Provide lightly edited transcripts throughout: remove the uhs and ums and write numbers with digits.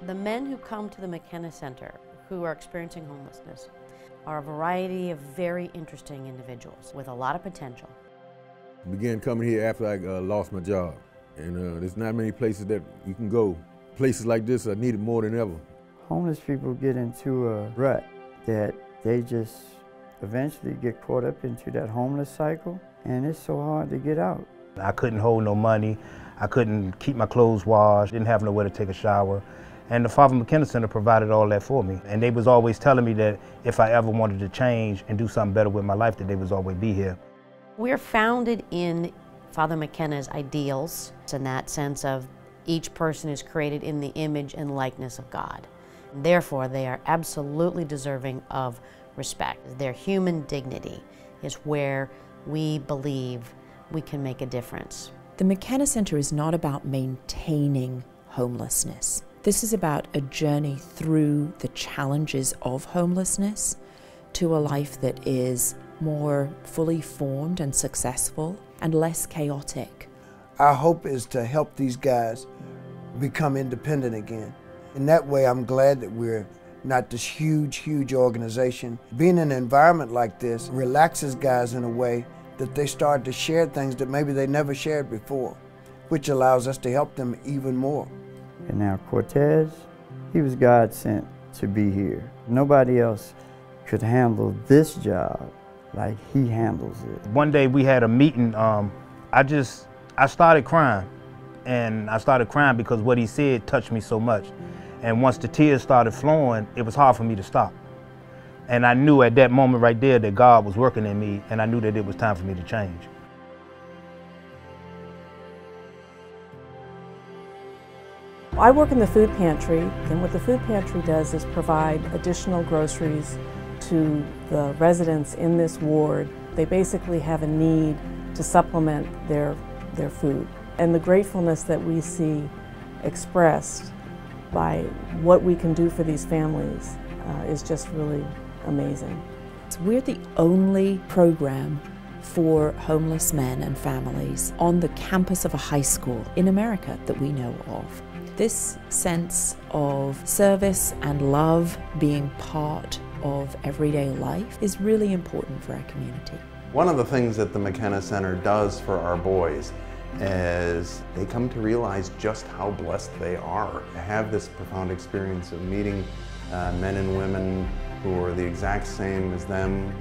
The men who come to the McKenna Center who are experiencing homelessness are a variety of very interesting individuals with a lot of potential. I began coming here after I lost my job, and there's not many places that you can go. Places like this are needed more than ever. Homeless people get into a rut that they just eventually get caught up into that homeless cycle, and it's so hard to get out. I couldn't hold no money, I couldn't keep my clothes washed, didn't have nowhere to take a shower. And the Father McKenna Center provided all that for me. And they was always telling me that if I ever wanted to change and do something better with my life, that they was always be here. We're founded in Father McKenna's ideals, in that sense of each person is created in the image and likeness of God. Therefore, they are absolutely deserving of respect. Their human dignity is where we believe we can make a difference. The McKenna Center is not about maintaining homelessness. This is about a journey through the challenges of homelessness to a life that is more fully formed and successful and less chaotic. Our hope is to help these guys become independent again. In that way, I'm glad that we're not this huge organization. Being in an environment like this relaxes guys in a way that they start to share things that maybe they never shared before, which allows us to help them even more. And now Cortez, he was God sent to be here. Nobody else could handle this job like he handles it. One day we had a meeting, I started crying. And I started crying because what he said touched me so much. And once the tears started flowing, it was hard for me to stop. And I knew at that moment right there that God was working in me, and I knew that it was time for me to change. I work in the food pantry, and what the food pantry does is provide additional groceries to the residents in this ward. They basically have a need to supplement their food. And the gratefulness that we see expressed by what we can do for these families is just really amazing. We're the only program for homeless men and families on the campus of a high school in America that we know of. This sense of service and love being part of everyday life is really important for our community. One of the things that the McKenna Center does for our boys is they come to realize just how blessed they are to have this profound experience of meeting men and women who are the exact same as them.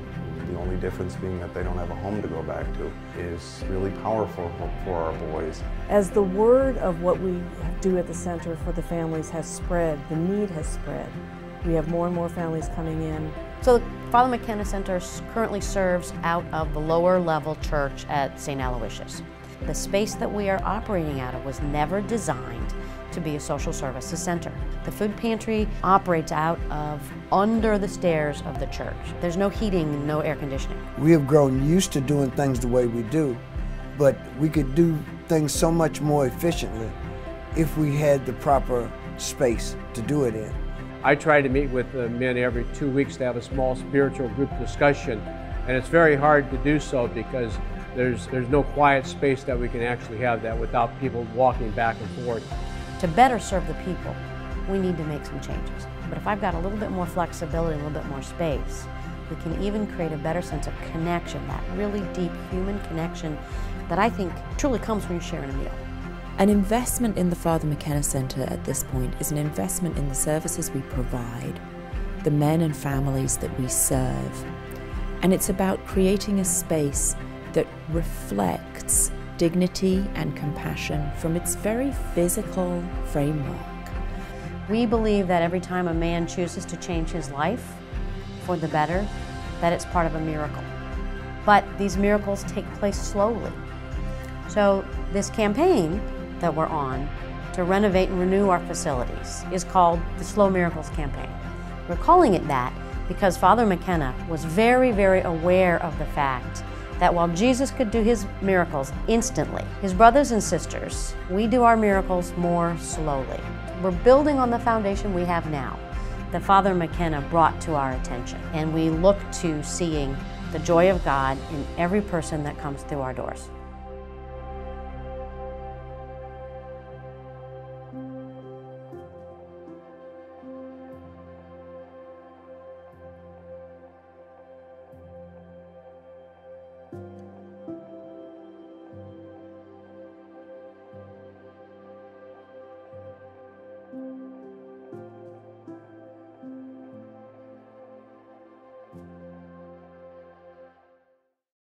The only difference being that they don't have a home to go back to is really powerful for our boys. As the word of what we do at the Center for the Families has spread, the need has spread. We have more and more families coming in. So the Father McKenna Center currently serves out of the lower level church at St. Aloysius. The space that we are operating out of was never designed to be a social services center. The food pantry operates out of under the stairs of the church. There's no heating, no air conditioning. We have grown used to doing things the way we do, but we could do things so much more efficiently if we had the proper space to do it in. I try to meet with the men every 2 weeks to have a small spiritual group discussion, and it's very hard to do so because there's no quiet space that we can actually have that without people walking back and forth. To better serve the people, we need to make some changes. But if I've got a little bit more flexibility, a little bit more space, we can even create a better sense of connection, that really deep human connection that I think truly comes when you're sharing a meal. An investment in the Father McKenna Center at this point is an investment in the services we provide, the men and families that we serve. And it's about creating a space that reflects dignity and compassion from its very physical framework. We believe that every time a man chooses to change his life for the better, that it's part of a miracle. But these miracles take place slowly. So this campaign that we're on to renovate and renew our facilities is called the Slow Miracles Campaign. We're calling it that because Father McKenna was very, very aware of the fact that while Jesus could do his miracles instantly, his brothers and sisters, we do our miracles more slowly. We're building on the foundation we have now that Father McKenna brought to our attention, and we look to seeing the joy of God in every person that comes through our doors.